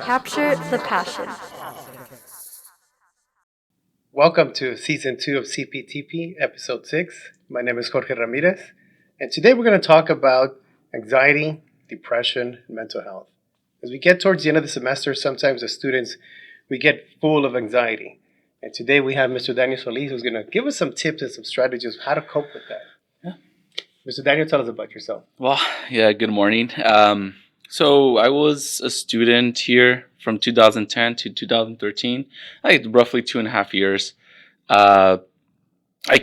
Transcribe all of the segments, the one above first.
Capture the passion. Welcome to Season 2 of CPTP, Episode 6. My name is Jorge Ramirez, and today we're going to talk about anxiety, depression, and mental health. As we get towards the end of the semester, sometimes as students, we get full of anxiety. And today we have Mr. Daniel Solis, who's going to give us some tips and some strategies of how to cope with that. Yeah. Mr. Daniel, tell us about yourself. Well, yeah, good morning. So I was a student here from 2010 to 2013, like roughly 2.5 years. I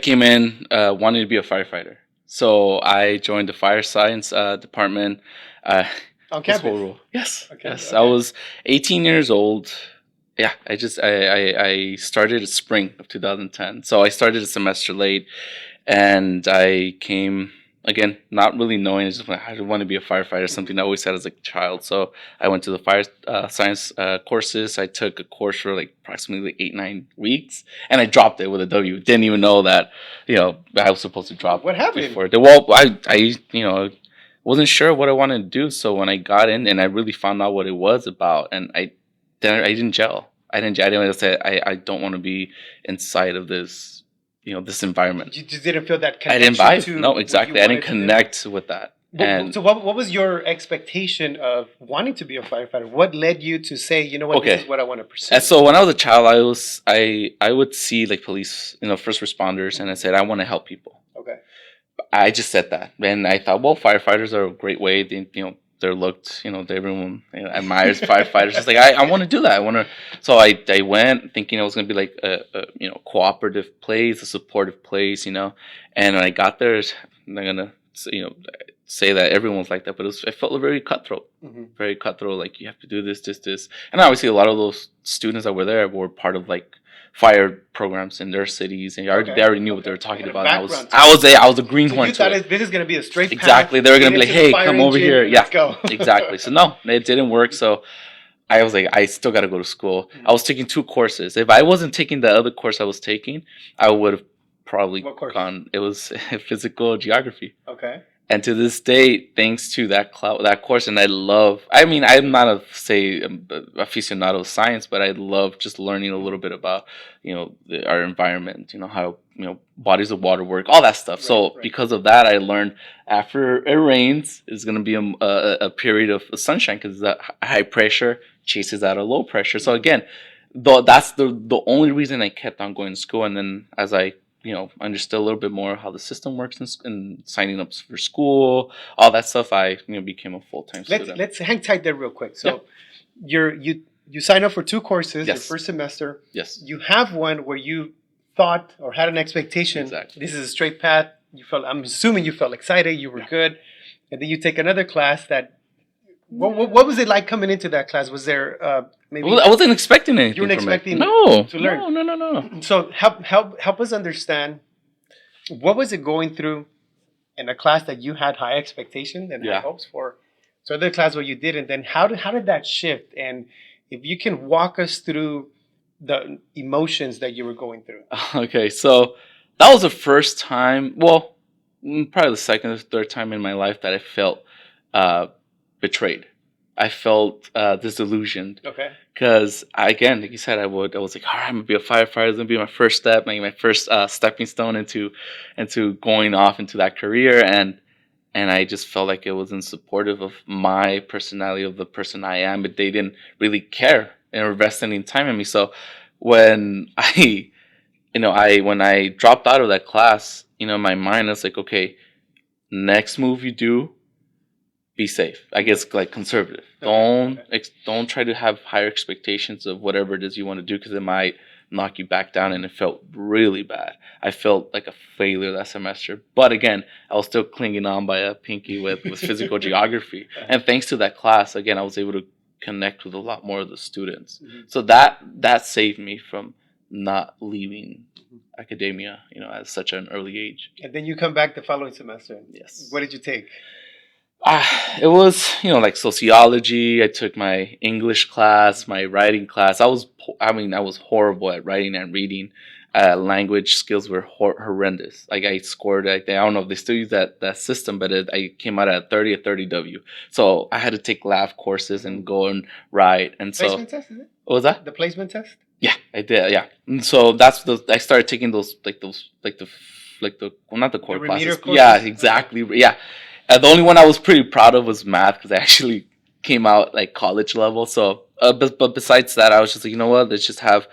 came in wanting to be a firefighter. So I joined the fire science department. On campus? Yes, Okay, yes. okay. I was 18 years old. Yeah, I started in spring of 2010. So I started a semester late, and I came again not really knowing. Just like, I want to be a firefighter. Something I always said as a child. So I went to the fire science courses. I took a course for like approximately 8-9 weeks, and I dropped it with a W. Didn't even know that I was supposed to drop. What happened? Before. Well, I wasn't sure what I wanted to do. So when I got in and I really found out what it was about, and I didn't gel. I didn't say I don't want to be inside of this, this environment. You just didn't feel that I connection didn't vibe. to No, what exactly. you I didn't wanted to do? connect with that. And So what was your expectation of wanting to be a firefighter? What led you to say, you know what, Okay. this is what I want to pursue? And so when I was a child, I would see like police, first responders, and I said I want to help people. Okay. I just said that, and I thought, well, firefighters are a great way. They're looked, everyone admires firefighters. It's like I want to do that. So I went thinking it was gonna be like a cooperative place, a supportive place, and when I got there, I'm not gonna say that everyone's like that, but it felt very cutthroat, very cutthroat. Like you have to do this, and obviously a lot of those students that were there were part of like fire programs in their cities, and they already knew what they were talking about. And I was a greenhorn. You thought this is going to be a straight path. Exactly. They were going to be like, Get into hey, the come fire over engine, here. and Yeah, let's go. exactly. So no, it didn't work. So I was like, I still got to go to school. I was taking 2 courses. If I wasn't taking the other course I was taking, I would have probably gone. It was physical geography. Okay. And to this day, thanks to that course, and I'm not aficionado of science, but I love just learning a little bit about, our environment, how, bodies of water work, all that stuff. So because of that, I learned after it rains, it's going to be a period of sunshine because the high pressure chases out a low pressure. So again, that's the only reason I kept on going to school. And then as I understood a little bit more how the system works and signing up for school, all that stuff, I became a full-time student. Let's hang tight there real quick. So you sign up for 2 courses your first semester. Yes. You have one where you thought or had an expectation. Exactly. This is a straight path. I'm assuming you felt excited. You were good, and then you take another class that. What was it like coming into that class? Was there maybe? Well, I wasn't expecting anything. You weren't expecting to learn. No. So help us understand, what was it going through in a class that you had high expectations and high hopes for? So the class where you didn't, then how did that shift? And if you can walk us through the emotions that you were going through. Okay, so that was the first time. Well, probably the second or third time in my life that I felt betrayed. I felt disillusioned. Okay. Because again, like you said, I was like, all right, I'm gonna be a firefighter. It's gonna be my first step, my first stepping stone into going off into that career, and I just felt like it wasn't supportive of my personality, of the person I am. But they didn't really care and invest any time in me. So when when I dropped out of that class, in my mind, I was like, okay, next move you do, be safe. I guess like conservative. Don't try to have higher expectations of whatever it is you want to do because it might knock you back down. And it felt really bad. I felt like a failure that semester. But again, I was still clinging on by a pinky with physical geography. And thanks to that class, again, I was able to connect with a lot more of the students. So that saved me from not leaving academia, at such an early age. And then you come back the following semester. Yes. What did you take? It was, like sociology. I took my English class, my writing class. I was horrible at writing and reading. language skills were horrendous. Like I scored, I don't know if they still use that system, but I came out at 30 or 30W. So I had to take lab courses and go and write. And so Placement test, is it? what was that? The placement test? Yeah, I did. Yeah, and so that's the I started taking those well, not the core remedial classes. courses? Yeah, exactly. Yeah, the only one I was pretty proud of was math because I actually came out like college level. So, but besides that, I was just like, you know what? Let's just have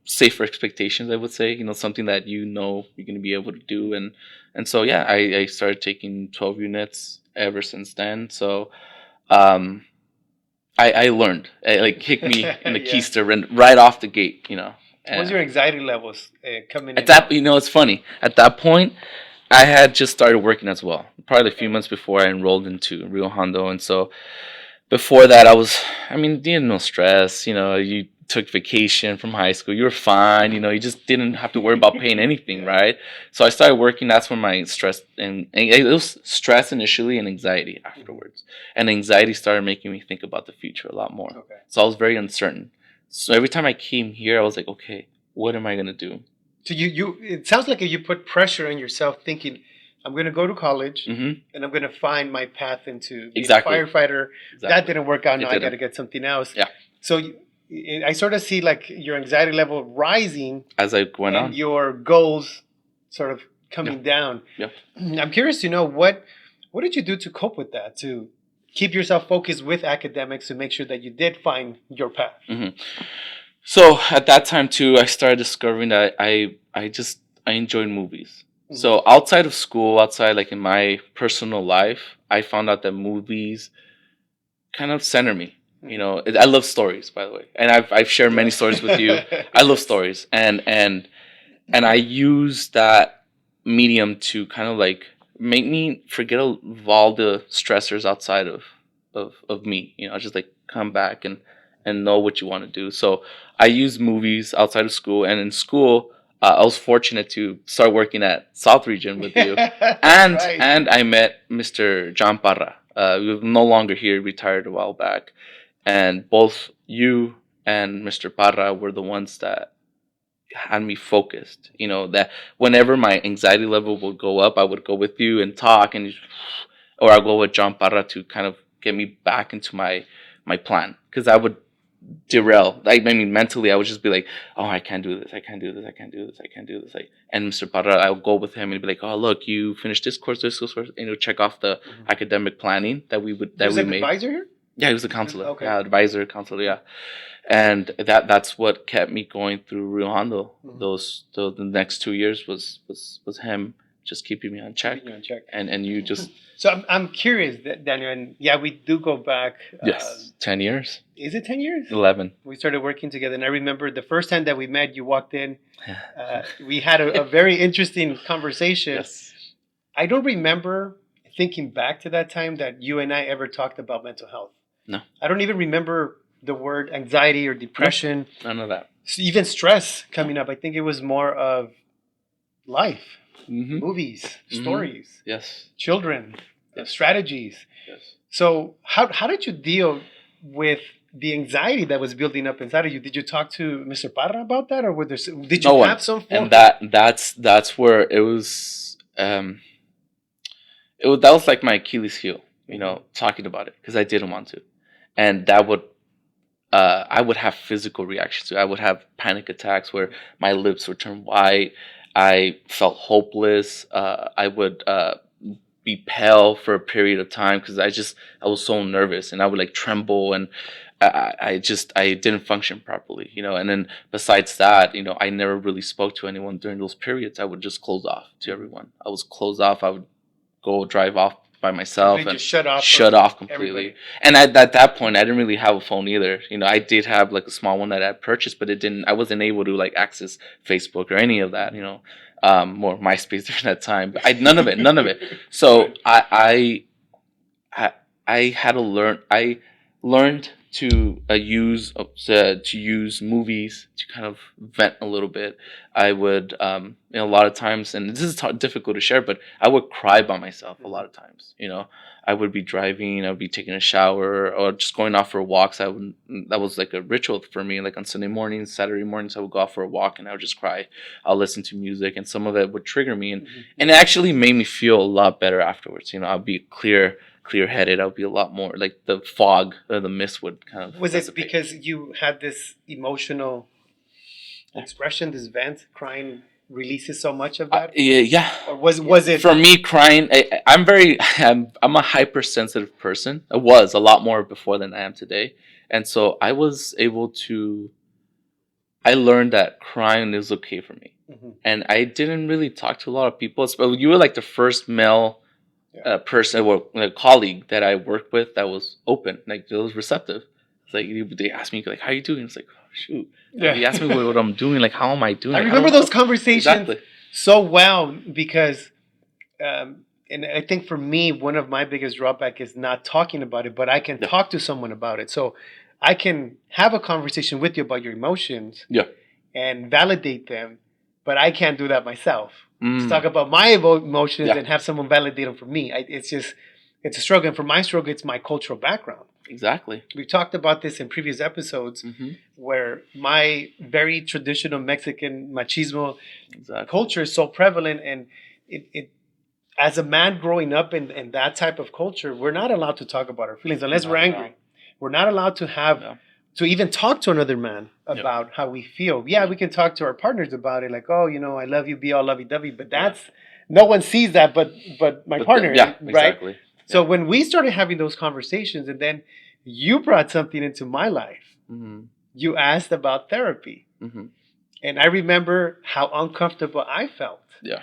safer expectations. I would say, something that you're going to be able to do, and so yeah, I started taking 12 units ever since then. So, I learned. It like kicked me in the Yeah. keister right off the gate. What's your anxiety levels coming At in? that, it's funny. At that point, I had just started working as well. Probably a few months before I enrolled into Rio Hondo, and so before that, you had no stress. You took vacation from high school. You were fine. You just didn't have to worry about paying anything, right? So I started working. That's when my stress and it was stress initially and anxiety afterwards. And anxiety started making me think about the future a lot more. Okay. So I was very uncertain. So every time I came here, I was like, okay, what am I gonna do? So it sounds like you put pressure on yourself, thinking, I'm going to go to college Mm-hmm. and I'm going to find my path into being Exactly. a firefighter. Exactly. That didn't work out. It Now I didn't. got to get something else. Yeah. So I sort of see like your anxiety level rising As I went and on. your goals sort of coming down. Yeah. I'm curious to know what did you do to cope with that, to keep yourself focused with academics, to make sure that you did find your path. Mm-hmm. So at that time too, I started discovering that I enjoyed movies. Mm-hmm. So outside of school, outside like in my personal life, I found out that movies kind of center me. I love stories, by the way, and I've shared many stories with you. I love stories, and I use that medium to kind of like make me forget all the stressors outside of me. Just like come back and know what you want to do. So I use movies outside of school, and in school, I was fortunate to start working at South Region with you, and Right. and I met Mr. John Parra. We're no longer here, retired a while back, and both you and Mr. Parra were the ones that had me focused. That whenever my anxiety level would go up, I would go with you and talk, or I'll go with John Parra to kind of get me back into my plan, because I would derail. Mentally, I would just be like, "Oh, I can't do this. I can't do this. I can't do this. I can't do this." And Mr. Parra, I'll go with him and be like, "Oh, look, you finished this course, and check off the academic planning that we made." Advisor here? Yeah, he was a counselor. Okay. Yeah, advisor, counselor. Yeah, and that's what kept me going through Rio Hondo. The next 2 years was him just keeping me on check. And you just. So I'm curious, Daniel, and yeah, we do go back. Yes, 10 years. Is it 10 years? 11. We started working together, and I remember the first time that we met, you walked in. We had a very interesting conversation. Yes. I don't remember thinking back to that time that you and I ever talked about mental health. No. I don't even remember the word anxiety or depression. None of that. Even stress coming up. I think it was more of life, movies, stories, yes, children, strategies. Yes. So how did you deal with the anxiety that was building up inside of you? Did you talk to Mr. Parra about that, or did you have some form? And that's where it was. That was like my Achilles heel. Talking about it, because I didn't want to, and that would. I would have physical reactions to it. I would have panic attacks where my lips would turn white. I felt hopeless. I would be pale for a period of time because I was so nervous, and I would like tremble, and I didn't function properly, And then besides that, I never really spoke to anyone during those periods. I would just close off to everyone. I was closed off. I would go drive off by myself and just shut off completely. Everybody. And at that point, I didn't really have a phone either. I did have like a small one that I purchased, but I wasn't able to like access Facebook or any of that. More MySpace during that time. But none of it. So I had to learn. I learned use movies to kind of vent a little bit. I would, a lot of times, and this is difficult to share, but I would cry by myself a lot of times. I would be driving, I would be taking a shower, or just going off for walks. That was like a ritual for me. Like on Sunday mornings, Saturday mornings, I would go out for a walk and I would just cry. I'll listen to music, and some of it would trigger me, and it actually made me feel a lot better afterwards. I'll be clear-headed. I'll be a lot more like the fog or the mist would kind of. Was it because you had this emotional expression, this vent, crying releases so much of that? Yeah. Or was it for me crying? I'm a hypersensitive person. I was a lot more before than I am today, and so I was able to. I learned that crying is okay for me, and I didn't really talk to a lot of people. You were like the first male person or a colleague that I worked with that was open, like that was receptive. It's like they asked me like, "How you doing?" It's like, oh, shoot. Yeah. They asked me what I'm doing. Like, how am I doing? I remember those conversations so well because, and I think for me, one of my biggest drawback is not talking about it, but I can talk to someone about it. So I can have a conversation with you about your emotions and validate them, but I can't do that myself. To talk about my emotions and have someone validate them for me. It's a struggle. And for my struggle, it's my cultural background. Exactly. We've talked about this in previous episodes where my very traditional Mexican machismo culture is so prevalent. And it as a man growing up in that type of culture, we're not allowed to talk about our feelings unless we're angry. No. We're not allowed to have to even talk to another man about how we feel. Yeah, we can talk to our partners about it, like, oh, I love you, be all lovey-dovey. But that's no one sees that but my partner, right? Exactly. So when we started having those conversations, and then you brought something into my life, you asked about therapy, and I remember how uncomfortable I felt. Yeah.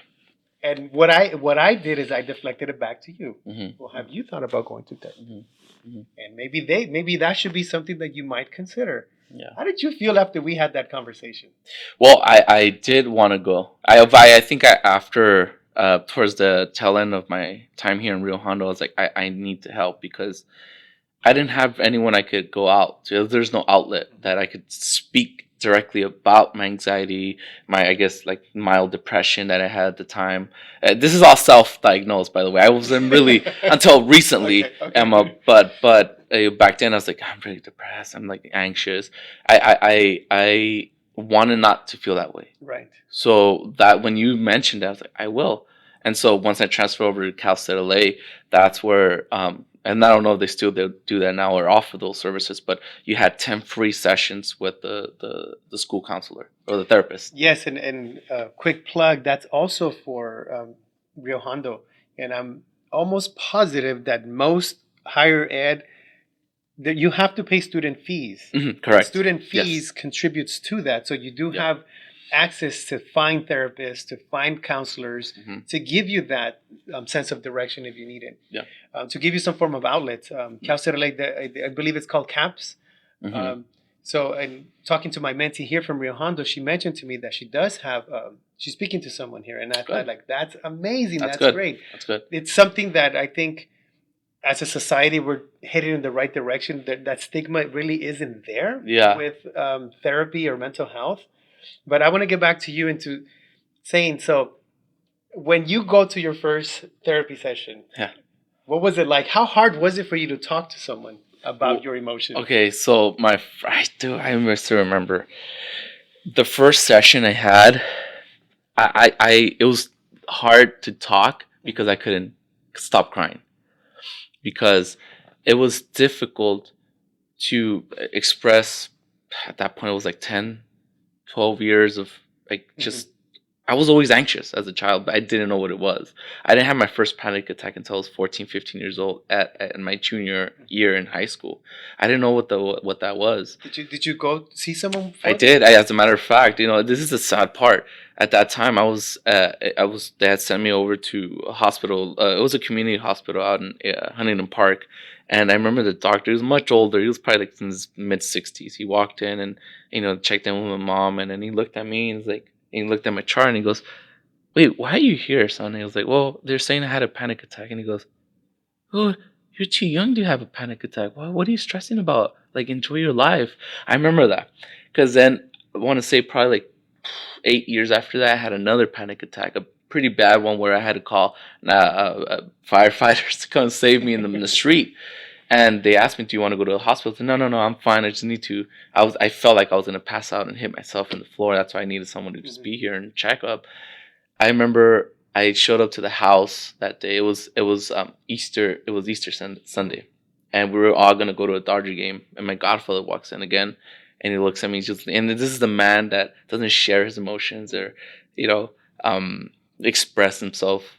And what I did is I deflected it back to you. Well, have you thought about going to therapy? And maybe that should be something that you might consider. Yeah. How did you feel after we had that conversation? Well, I did want to go. I think after towards the tail end of my time here in Rio Hondo, I was like, I need to help because I didn't have anyone I could go out to. There's no outlet that I could speak directly about my anxiety, I guess like mild depression that I had at the time. This is all self-diagnosed, by the way. I wasn't really until recently, Emma. But back then I was like, I'm really depressed. I'm like anxious. I wanted not to feel that way. Right. So that when you mentioned that, I was like, I will. And so once I transferred over to Cal State LA, that's where and I don't know if they still do that now or offer those services, but you had 10 free sessions with the school counselor or the therapist. Yes, and quick plug, that's also for Rio Hondo. And I'm almost positive that most higher ed, that you have to pay student fees. Correct. Student fees contributes to that. So you do have access to find therapists, to find counselors, to give you that sense of direction if you need it. Yeah. To give you some form of outlet. Cal State LA, I believe it's called CAPS. So, and talking to my mentee here from Rio Hondo, she mentioned to me that she does have, she's speaking to someone here. And I thought, like, that's amazing. That's great. That's good. It's something that I think as a society, we're headed in the right direction. That stigma really isn't there with therapy or mental health. But I want to get back to you into saying, so when you go to your first therapy session, what was it like? How hard was it for you to talk to someone about your emotions? Okay, so I still remember the first session I had. It was hard to talk because I couldn't stop crying, because it was difficult to express. At that point, it was like 10-12 years of like just I was always anxious as a child, but I didn't know what it was. I didn't have my first panic attack until I was 14, 15 years old at my junior year in high school. I didn't know what that was. Did you go see someone? I did. As a matter of fact, this is the sad part. At that time, they had sent me over to a hospital. It was a community hospital out in Huntington Park. And I remember the doctor, he was much older. He was probably like in his mid-60s. He walked in and, checked in with my mom. And then he looked at me and he looked at my chart and he goes, "Wait, why are you here, son?" And he was like, "Well, they're saying I had a panic attack." And he goes, "Oh, you're too young to have a panic attack. What are you stressing about? Like, enjoy your life. I remember that. Because then, I want to say probably like 8 years after that, I had another panic attack, a pretty bad one where I had to call firefighters to come save me in the street. And they asked me, "Do you want to go to the hospital?" I said, no, I'm fine. I just need to. I felt like I was gonna pass out and hit myself in the floor. That's why I needed someone to just be here and check up. I remember I showed up to the house that day. It was Easter. It was Easter Sunday, and we were all gonna go to a Dodger game. And my godfather walks in again, and he looks at me just. And this is the man that doesn't share his emotions or, you know, express himself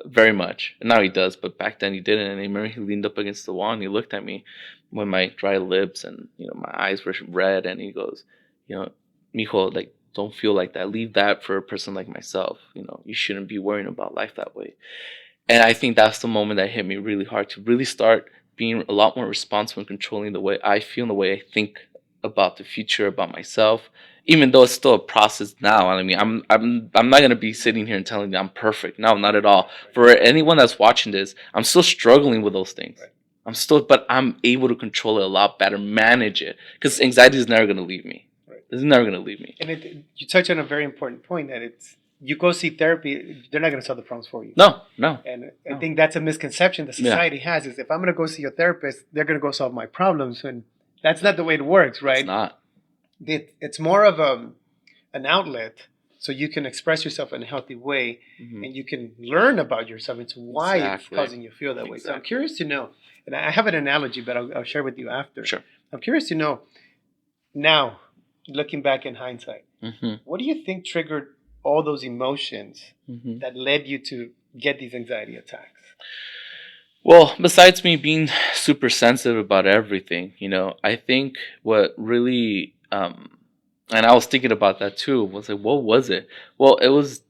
very much. And now he does, but back then he didn't. And I remember he leaned up against the wall and he looked at me with my dry lips and my eyes were red, and he goes, "Mijo, like, don't feel like that. Leave that for a person like myself. You shouldn't be worrying about life that way." And I think that's the moment that hit me really hard to really start being a lot more responsible and controlling the way I feel and the way I think about the future, about myself. Even though it's still a process now. I mean, I'm not gonna be sitting here and telling you I'm perfect. No, not at all. For anyone that's watching this, I'm still struggling with those things. But I'm able to control it a lot better, manage it, because anxiety is never gonna leave me. It's never gonna leave me. And you touch on a very important point that you go see therapy, they're not going to solve the problems for you. No. And I think that's a misconception that society has, is if I'm going to go see a therapist, they're going to go solve my problems. And that's not the way it works, right? It's not. It's more of an outlet so you can express yourself in a healthy way, and you can learn about yourself and why it's causing you to feel that way. So I'm curious to know, and I have an analogy, but I'll share with you after. Sure. I'm curious to know, now, looking back in hindsight, what do you think triggered all those emotions that led you to get these anxiety attacks? Well, besides me being super sensitive about everything, I think what really, and I was thinking about that too, was like, what was it? Well, it was,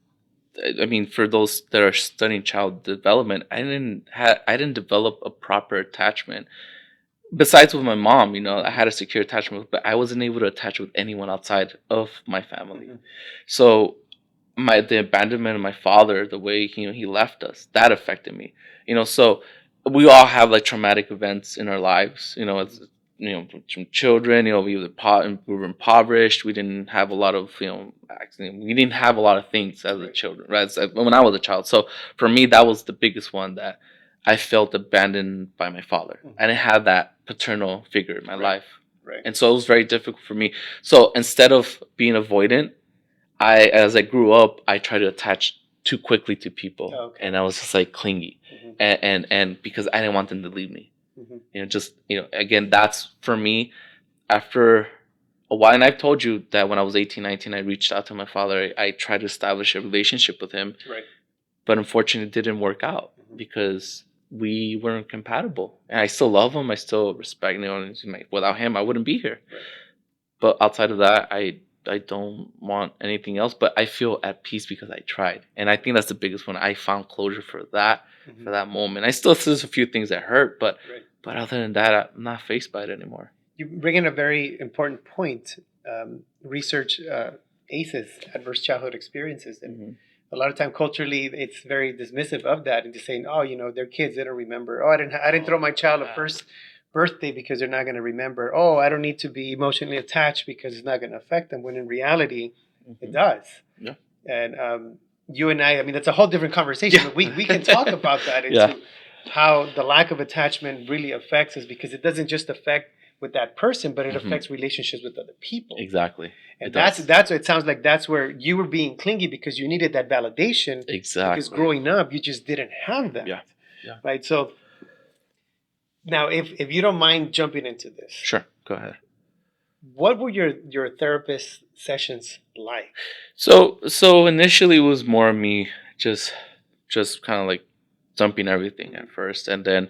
I mean, for those that are studying child development, I didn't develop a proper attachment. Besides with my mom, I had a secure attachment, but I wasn't able to attach with anyone outside of my family. So the abandonment of my father, the way he left us, that affected me. So we all have like traumatic events in our lives. As from children, we were impoverished. We didn't have a lot of we didn't have a lot of things as a children, right? When I was a child. So for me, that was the biggest one, that I felt abandoned by my father. I didn't have that paternal figure in my life. Right. And so it was very difficult for me. So instead of being avoidant, as I grew up, I tried to attach too quickly to people, and I was just like clingy, and because I didn't want them to leave me, again, that's for me. After a while, and I've told you that when I was 18, 19, I reached out to my father. I tried to establish a relationship with him, but unfortunately, it didn't work out because we weren't compatible. And I still love him. I still respect him. Without him, I wouldn't be here. But outside of that, I don't want anything else, but I feel at peace because I tried. And I think that's the biggest one. I found closure for that moment. There's a few things that hurt, but other than that, I'm not faced by it anymore. You bring in a very important point. Research ACEs, adverse childhood experiences. And a lot of time culturally, it's very dismissive of that, and just saying, "Oh, they're kids, they don't remember. Oh, I didn't throw my child a first birthday because they're not going to remember. Oh, I don't need to be emotionally attached because it's not going to affect them," when in reality, it does. Yeah. And you and I mean, that's a whole different conversation. But we can talk about that into how the lack of attachment really affects us, because it doesn't just affect with that person, but it affects relationships with other people. Exactly. And that's it sounds like that's where you were being clingy because you needed that validation. Exactly. Because growing up, you just didn't have that. Yeah. Right. So now, if you don't mind jumping into this, sure, go ahead. What were your therapist sessions like? So initially it was more me just kind of like dumping everything at first, and then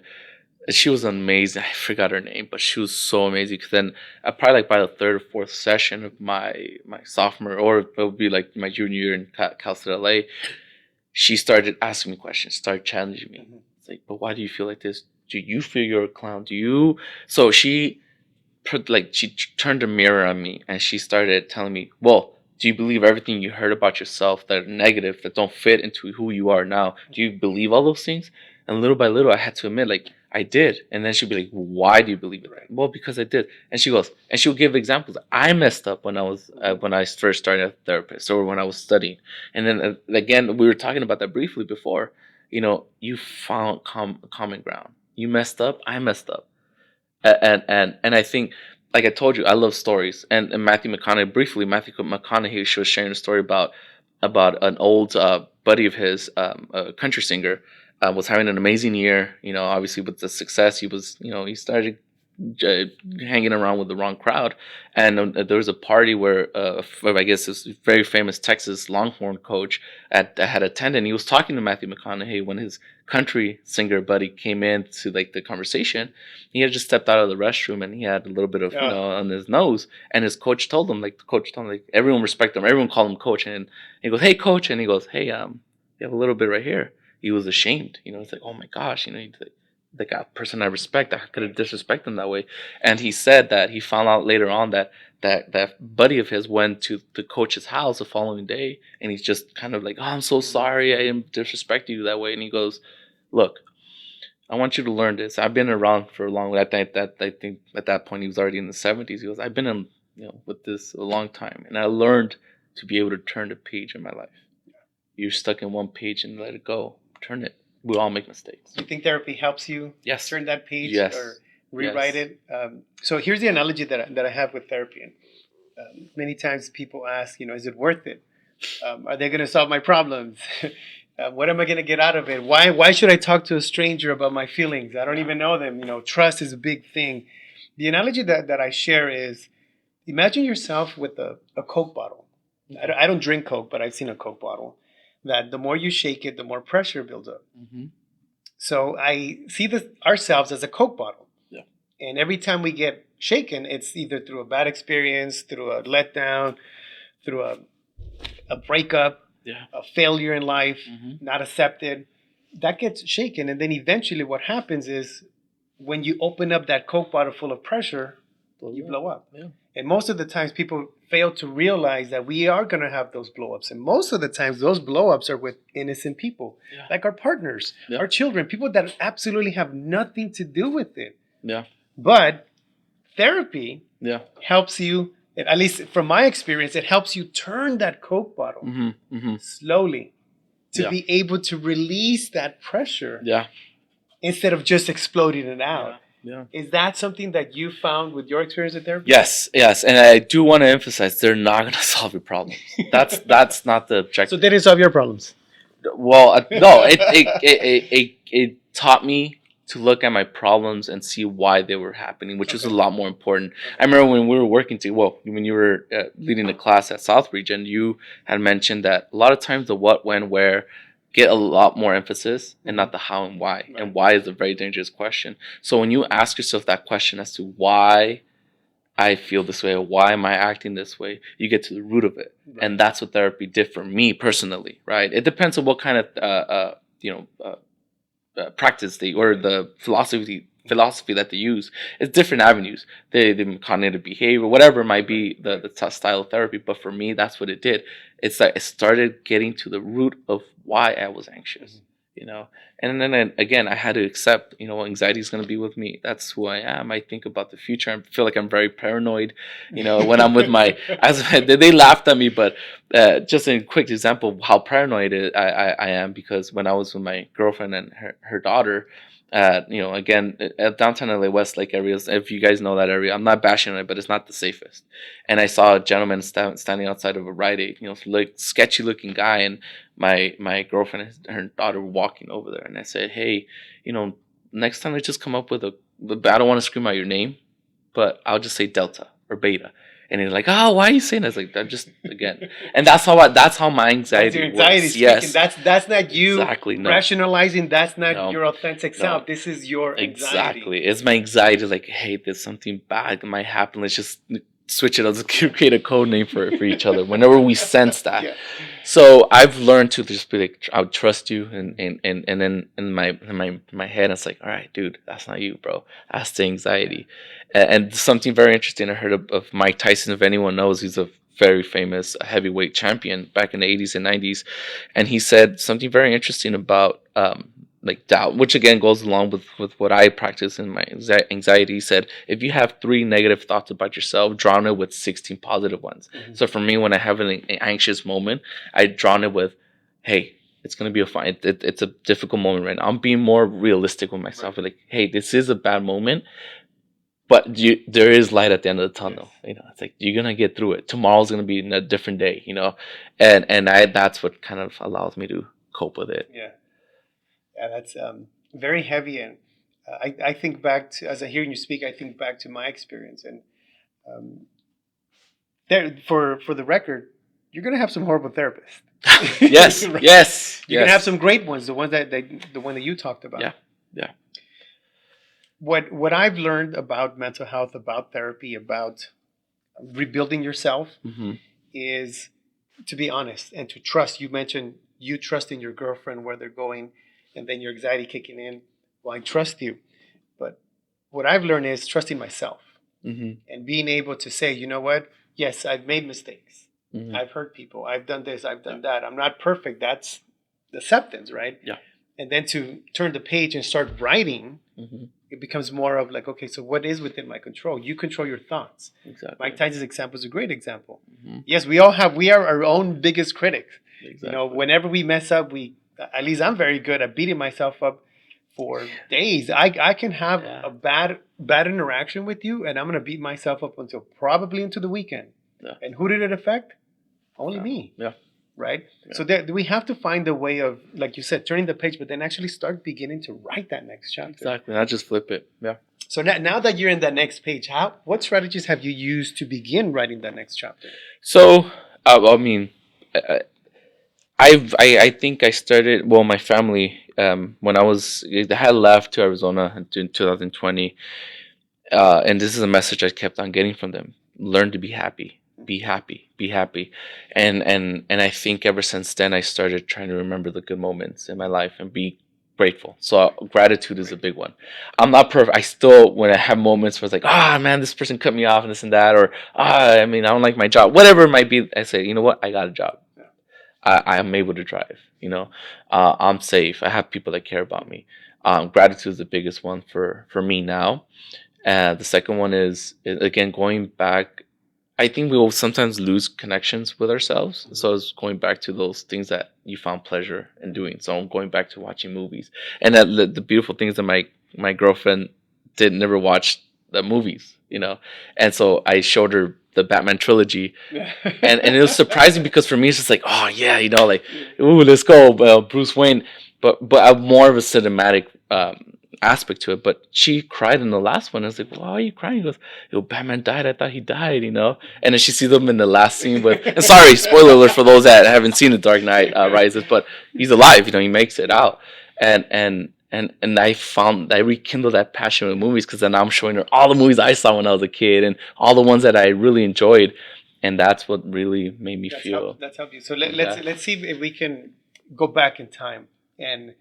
she was amazing. I forgot her name, but she was so amazing. Because then probably like by the third or fourth session of my sophomore, or it would be like my junior year in Cal State LA, she started asking me questions, started challenging me. It's like, but why do you feel like this? Do you feel you're a clown? Do you? So she turned a mirror on me and she started telling me, well, do you believe everything you heard about yourself that are negative, that don't fit into who you are now? Do you believe all those things? And little by little, I had to admit, like, I did. And then she'd be like, why do you believe it? Right. Well, because I did. And she goes, and she'll give examples. I messed up when I first started as a therapist or when I was studying. And then again, we were talking about that briefly before. You found common ground. You messed up. I messed up. And I think, like I told you, I love stories. And Matthew McConaughey, she was sharing a story about an old buddy of his, a country singer, was having an amazing year. Obviously with the success, he started uh, hanging around with the wrong crowd, and there was a party where I guess this very famous Texas Longhorn coach had attended. And he was talking to Matthew McConaughey when his country singer buddy came in to like the conversation. He had just stepped out of the restroom and he had a little bit of on his nose, and his coach told him like everyone respect him, everyone called him coach, and he goes, "Hey coach," and he goes, "Hey, you have a little bit right here." He was ashamed. It's like, oh my gosh, he's like a person I respect. I could have disrespected him that way. And he said that he found out later on that buddy of his went to the coach's house the following day, and he's just kind of like, "Oh, I'm so sorry, I didn't disrespect you that way." And he goes, "Look, I want you to learn this. I've been around for a long. I think at that point he was already in the 70s. He goes, I've been in with this a long time, and I learned to be able to turn the page in my life. You're stuck in one page and let it go. Turn it. We all make mistakes." Do you think therapy helps you Yes. turn that page Yes. or rewrite Yes. it? So here's the analogy that I have with therapy. And many times people ask, is it worth it? Are they going to solve my problems? What am I going to get out of it? Why should I talk to a stranger about my feelings? I don't even know them. Trust is a big thing. The analogy that I share is, imagine yourself with a Coke bottle. I don't drink Coke, but I've seen a Coke bottle. That the more you shake it, the more pressure builds up. Mm-hmm. So I see ourselves as a Coke bottle. Yeah. And every time we get shaken, it's either through a bad experience, through a letdown, through a breakup, a failure in life, not accepted. That gets shaken. And then eventually what happens is when you open up that Coke bottle full of pressure, you blow up. Yeah. And most of the times people fail to realize that we are going to have those blow-ups. And most of the times those blow-ups are with innocent people, like our partners, our children, people that absolutely have nothing to do with it. Yeah. But therapy helps you, at least from my experience, it helps you turn that Coke bottle slowly to be able to release that pressure instead of just exploding it out. Yeah. Is that something that you found with your experience with therapy? Yes, and I do want to emphasize they're not going to solve your problems. That's not the objective. So they didn't solve your problems. Well, no, it taught me to look at my problems and see why they were happening, which was a lot more important. I remember when we were working when you were leading the class at Southbridge, and you had mentioned that a lot of times the what, when, where get a lot more emphasis and not the how and why. Right. And why is a very dangerous question. So when you ask yourself that question as to why I feel this way or why am I acting this way, you get to the root of it. Right. And that's what therapy did for me personally, right? It depends on what kind of practice or the philosophy that they use. It's different avenues. The cognitive behavior, whatever it might be, the style of therapy. But for me, that's what it did. It's like it started getting to the root of why I was anxious, And then again, I had to accept, anxiety is going to be with me. That's who I am. I think about the future. I feel like I'm very paranoid, when I'm with they laughed at me, but just a quick example of how paranoid I am, because when I was with my girlfriend and her daughter, again, at downtown LA West Lake areas, if you guys know that area, I'm not bashing it, but it's not the safest. And I saw a gentleman standing outside of a Rite Aid, like sketchy looking guy, and my girlfriend and her daughter were walking over there, and I said, hey, next time let's just come up with I don't want to scream out your name, but I'll just say Delta or Beta. And he's like, oh, why are you saying that? I was like, I'm just, again. And that's how my anxiety works. Yes. That's not you exactly, rationalizing. That's not your authentic self. This is your anxiety. Exactly. It's my anxiety. Like, hey, there's something bad that might happen. Let's just switch it. Let's create a code name for each other whenever we sense that. Yeah. So I've learned to just be like, I would trust you. And then in my head, it's like, all right, dude, that's not you, bro. That's the anxiety. And something very interesting I heard of Mike Tyson, if anyone knows, he's a very famous heavyweight champion back in the 80s and 90s. And he said something very interesting about like doubt, which again goes along with what I practice in my anxiety. He said, if you have 3 negative thoughts about yourself, drown it with 16 positive ones. Mhm. So for me, when I have an anxious moment, I drown it with, hey, it's gonna be a fine. It's a difficult moment right now. I'm being more realistic with myself. Like, hey, this is a bad moment, but there is light at the end of the tunnel. Yes. You know, it's like you're gonna get through it. Tomorrow's gonna be a different day. You know, and I that's what kind of allows me to cope with it. Yeah. Yeah, that's very heavy. And I think back to, as I hear you speak, I think back to my experience. And um, there, for the record, you're gonna have some horrible therapists. Yes, Right? yes, You're gonna have yes. some great ones, the ones the one that you talked about. Yeah, yeah. What I've learned about mental health, about therapy, about rebuilding yourself Hmm. is to be honest and to trust. You mentioned you trusting your girlfriend where they're going, and then your anxiety kicking in. Well, I trust you, but what I've learned is trusting myself Hmm. and being able to say, you know what? Yes, I've made mistakes. Hmm. I've hurt people. I've done this. I've Yeah, done that. I'm not perfect. That's acceptance, right? yeah. And then to turn the page and start writing, Hmm. it becomes more of like, okay, so what is within my control? You control your thoughts. Exactly. Mike Tyson's example is a great example. Hmm. Yes, we all have. We are our own biggest critics. Exactly. You know, whenever we mess up, at least I'm very good at beating myself up for days. I can have Yeah. a bad interaction with you, and I'm gonna beat myself up until probably into the weekend. Yeah. And who did it affect? Only Yeah. me. Yeah. Right. Yeah. So we have to find a way of, like you said, turning the page, but then actually start beginning to write that next chapter. Exactly. Not just flip it. Yeah. So now that you're in that next page, what strategies have you used to begin writing that next chapter? So, I mean, I, I think I started, well, my family, when I had left to Arizona in 2020, and this is a message I kept on getting from them: learn to be happy, be happy, be happy. And I think ever since then I started trying to remember the good moments in my life and be grateful. So gratitude is a big one. I'm not perfect. I still, when I have moments where it's like, ah, man, this person cut me off and this and that, or I mean, I don't like my job, whatever it might be, I say, you know what, I got a job. I'm able to drive. You know, I'm safe. I have people that care about me. Gratitude is the biggest one for me now. The second one is, again, going back. I think we will sometimes lose connections with ourselves. So it's going back to those things that you found pleasure in doing. So I'm going back to watching movies. And that the beautiful thing is that my girlfriend did never watch the movies, you know. And so I showed her the Batman trilogy, and it was surprising because for me it's just like, oh yeah, you know, like, ooh, let's go, Bruce Wayne. But I'm more of a cinematic aspect to it. But she cried in the last one. I was like, why are you crying? He goes, yo, Batman died. I thought he died, you know. And then she sees him in the last scene with. And sorry, spoiler alert for those that haven't seen The Dark Knight Rises, but he's alive. You know, he makes it out. And I rekindled that passion with movies because then I'm showing her all the movies I saw when I was a kid and all the ones that I really enjoyed, and that's what really made me feel. That's helped you. So let's see if we can go back in time and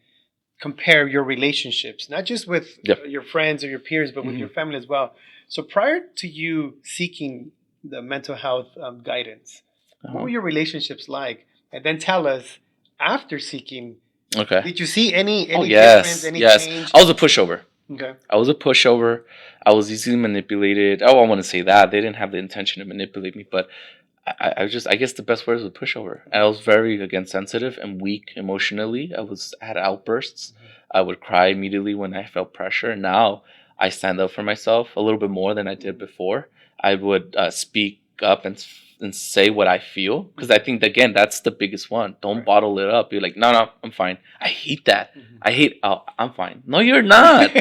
compare your relationships, not just with Yep. your friends or your peers, but with your family as well. So prior to you seeking the mental health guidance, what were your relationships like? And then tell us, after seeking, Okay. did you see any Oh difference, yes, any yes. change? I was a pushover. Okay. I was a pushover. I was easily manipulated. Oh, I want to say that they didn't have the intention to manipulate me, but I guess the best word is a pushover. I was very, again, sensitive and weak emotionally. I had outbursts. I would cry immediately when I felt pressure. Now I stand up for myself a little bit more than I did before. I would speak up and say what I feel, because I think, again, that's the biggest one. Don't Right. bottle it up. You're like, no, I'm fine. I hate that. I hate. Oh, I'm fine. No, you're not.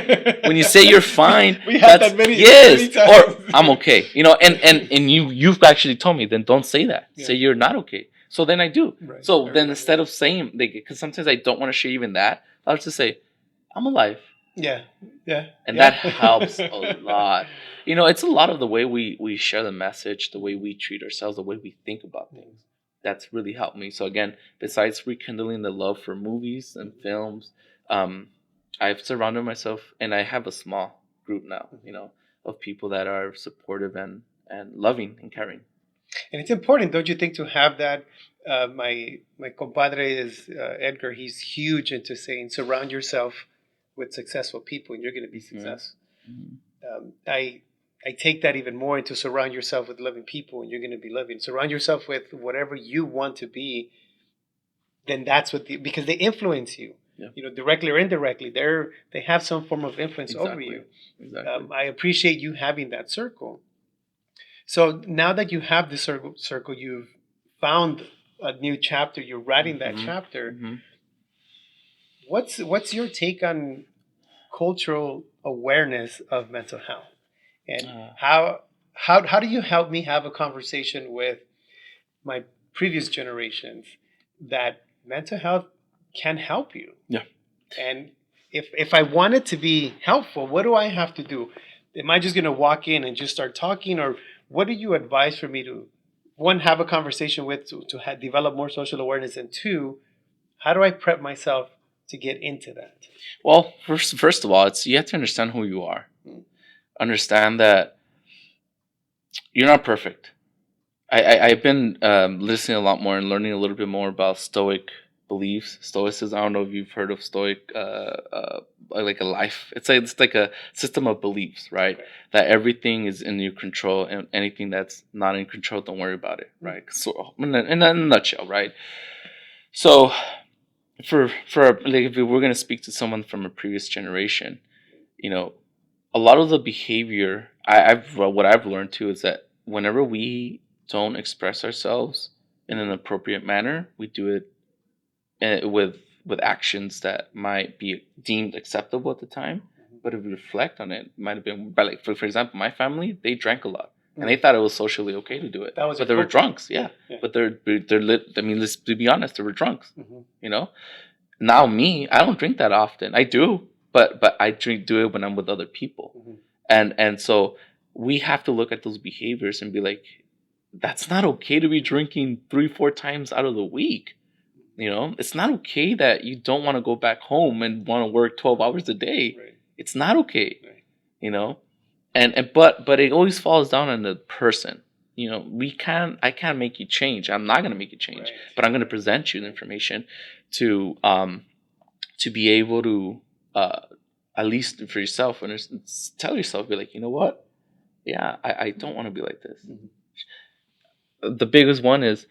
When you say you're fine, we had that many yes, times. or I'm okay. You know, and you've actually told me, then don't say that. Yeah. Say you're not okay. So then I do. Right. So Fair then enough. instead of saying, because sometimes I don't want to share even that, I'll just say, I'm alive. Yeah. Yeah. And Yeah. that helps a lot. You know, it's a lot of the way we share the message, the way we treat ourselves, the way we think about things. That's really helped me. So again, besides rekindling the love for movies and films, I've surrounded myself, and I have a small group now, you know, of people that are supportive and loving and caring. And it's important, don't you think, to have that? My compadre is Edgar. He's huge into saying surround yourself with successful people, and you're going to be Mhm. successful. Mhm. I take that even more into surround yourself with loving people, and you're going to be loving. Surround yourself with whatever you want to be, then that's because they influence you. Yeah. Directly or indirectly, they have some form of influence over you. Exactly. I appreciate you having that circle. So now that you have this circle, you've found a new chapter. You're writing that Mhm. chapter. Mhm. What's your take on cultural awareness of mental health, and Uh, how do you help me have a conversation with my previous generations that mental health can help you? yeah. And if I want it to be helpful, what do I have to do? Am I just going to walk in and just start talking, or what do you advise for me to, one, have a conversation with to develop more social awareness, and two, how do I prep myself to get into that? Well, first of all, it's you have to understand who you are. Mm. Understand that you're not perfect. I've been listening a lot more and learning a little bit more about Stoic beliefs, Stoicism. I don't know if you've heard of Stoic, like a life. It's like a system of beliefs, right? Okay. That everything is in your control, and anything that's not in control, don't worry about it, right? So in a nutshell, right? So for like if we were gonna speak to someone from a previous generation, you know, a lot of the behavior what I've learned too is that whenever we don't express ourselves in an appropriate manner, we do it with actions that might be deemed acceptable at the time. But if we reflect on it, it might have been by like for example, my family, they drank a lot. And they thought it was socially okay to do it, That was but your they were coping. drunks, yeah. Yeah. But they're lit. I mean, let's to be honest, they were drunks. Mhm. You know, now me, I don't drink that often. I do, but I do it when I'm with other people, Mhm. and so we have to look at those behaviors and be like, that's not okay to be drinking 3-4 times out of the week. It's not okay that you don't want to go back home and want to work 12 hours a day. Right. It's not okay. Right. You know, but it always falls down on the person. I can't make you change. I'm not gonna make you change, Right. but I'm gonna present you the information to be able to at least for yourself and tell yourself, be like, you know what? Yeah, I don't want to be like this. The biggest one is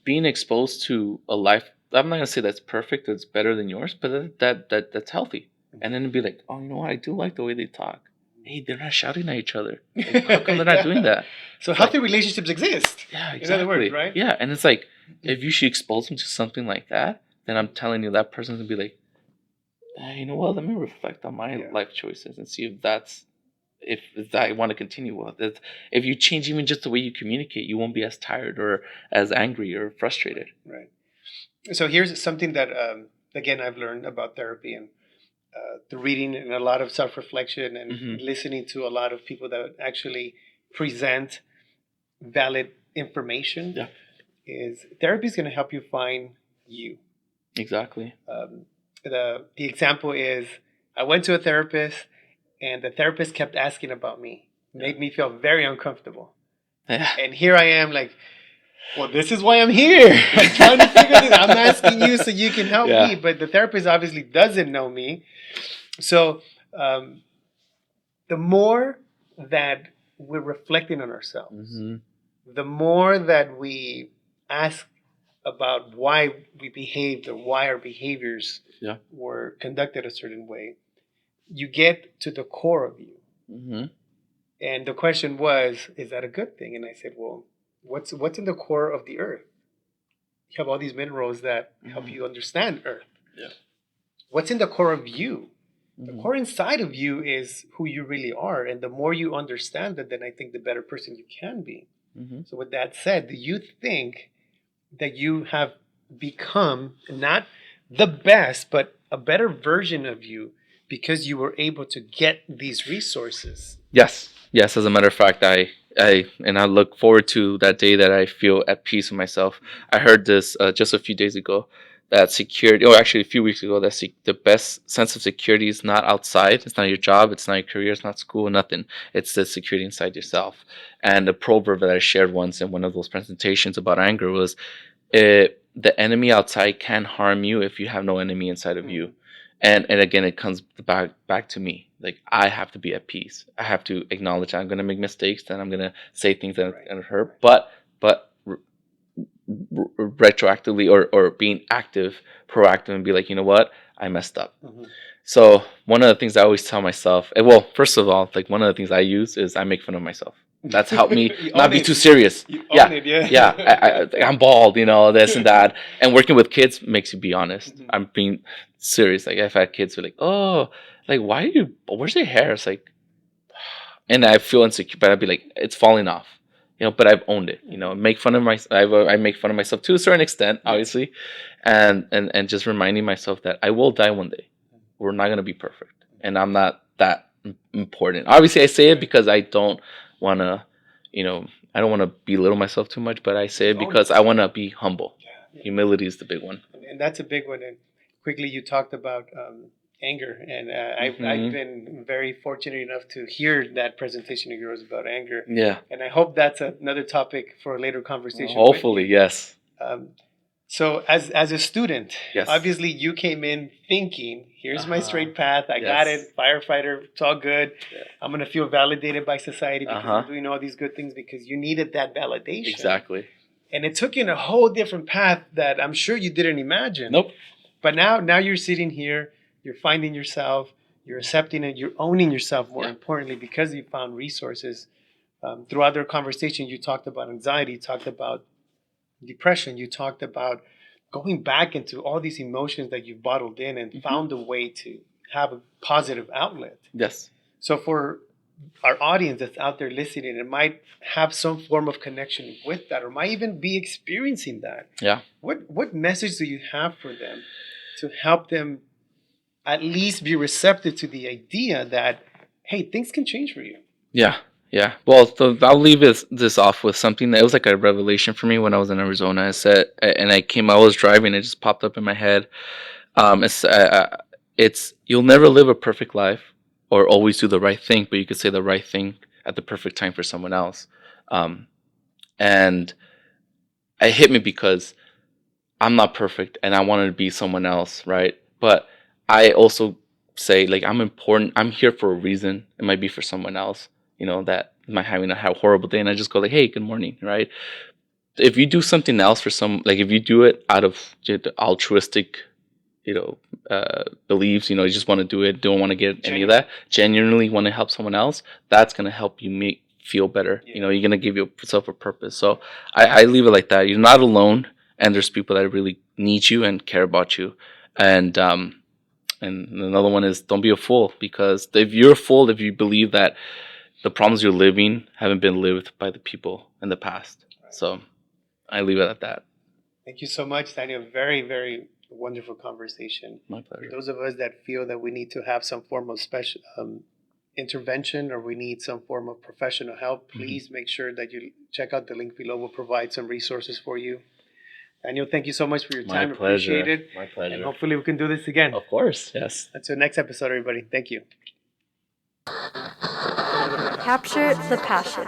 being exposed to a life. I'm not gonna say that's perfect, that's better than yours, but that's healthy. And then be like, oh, you know what? I do like the way they talk. Hey, they're not shouting at each other. Like, how come they're not doing that? So It's healthy like, relationships exist. yeah, In other words, exactly. right? Yeah, and it's like if you should expose them to something like that, then I'm telling you that person's gonna be like, hey, you know what? Let me reflect on my Yeah. life choices and see if I want to continue with it. If you change even just the way you communicate, you won't be as tired or as angry or frustrated. Right. So here's something that again I've learned about therapy and the reading and a lot of self-reflection and Mhm. listening to a lot of people that actually present valid information. Yeah. Is therapy is going to help you find you. Exactly. The example is I went to a therapist and the therapist kept asking about me, made me feel very uncomfortable. Yeah. And here I am like, well, this is why I'm here. I'm trying to figure this out. I'm asking you so you can help Yeah. me. But the therapist obviously doesn't know me. So um, the more that we're reflecting on ourselves, Mhm. the more that we ask about why we behaved or why our behaviors Yeah. were conducted a certain way, you get to the core of you. Mhm. And the question was, is that a good thing? And I said, well, what's in the core of the earth? You have all these minerals that help you understand earth. Yeah. What's in the core of you? The Mhm. core inside of you is who you really are. And the more you understand that, then I think the better person you can be. Mhm. So with that said, do you think that you have become not the best, but a better version of you because you were able to get these resources? Yes. Yes. As a matter of fact, I look forward to that day that I feel at peace with myself. I heard this just a few days ago that security, or actually a few weeks ago, that the best sense of security is not outside. It's not your job. It's not your career. It's not school. Nothing. It's the security inside yourself. And the proverb that I shared once in one of those presentations about anger was, the enemy outside can harm you if you have no enemy inside of you. And again, it comes back to me. Like, I have to be at peace. I have to acknowledge I'm going to make mistakes, and I'm going to say things that are going to hurt. But retroactively, or being proactive, and be like, you know what, I messed up. So one of the things I always tell myself, well, first of all, like, one of the things I use is I make fun of myself. That's helped me not be too serious. I'm bald, this and that. And working with kids makes you be honest. I'm being serious. Like, I've had kids who are like, oh, like, where's your hair? It's like, and I feel insecure, but I'd be like, it's falling off. But I've owned it. Make fun of I make fun of myself to a certain extent, obviously, and just reminding myself that I will die one day. We're not gonna be perfect, and I'm not that important. Obviously, I say it because I don't want to, I don't want to belittle myself too much, but I say it because I want to be humble. Humility is the big one, and that's a big one. And quickly, you talked about anger, and I've been very fortunate enough to hear that presentation of yours about anger. Yeah, and I hope that's another topic for a later conversation. Hopefully, yes. So as a student, yes, obviously you came in thinking, here's my straight path, I got it, firefighter, it's all good. Yeah. I'm going to feel validated by society because I'm doing all these good things, because you needed that validation. Exactly. And it took you in a whole different path that I'm sure you didn't imagine. Nope. But now you're sitting here, you're finding yourself, you're accepting it, you're owning yourself, more importantly, because you found resources. Throughout our conversation, you talked about anxiety, you talked about depression, you talked about going back into all these emotions that you've bottled in, and found a way to have a positive outlet. Yes. So for our audience that's out there listening, it might have some form of connection with that, or might even be experiencing that. Yeah. What message do you have for them to help them at least be receptive to the idea that, hey, things can change for you? Yeah. Yeah. Well, so I'll leave this off with something that was like a revelation for me when I was in Arizona. I said, and I was driving, it just popped up in my head. It's you'll never live a perfect life or always do the right thing, but you could say the right thing at the perfect time for someone else. And it hit me because I'm not perfect and I wanted to be someone else, right? But I also say, like, I'm important. I'm here for a reason. It might be for someone else, that might having a horrible day, and I just go like, hey, good morning, right? If you do something else for if you do it out of altruistic, beliefs, you just want to do it, don't want to get any of that, genuinely want to help someone else, that's going to help you feel better. You're going to give yourself a purpose. So I leave it like that. You're not alone, and there's people that really need you and care about you. And another one is, don't be a fool, because if you're a fool, if you believe that the problems you're living haven't been lived by the people in the past. Right. So I leave it at that. Thank you so much, Daniel. Very, very wonderful conversation. My pleasure. For those of us that feel that we need to have some form of special intervention, or we need some form of professional help, please make sure that you check out the link below. We'll provide some resources for you. Daniel, thank you so much for your time. My pleasure. Appreciate it. My pleasure. And hopefully we can do this again. Of course, yes. Until next episode, everybody. Thank you. Capture the passion.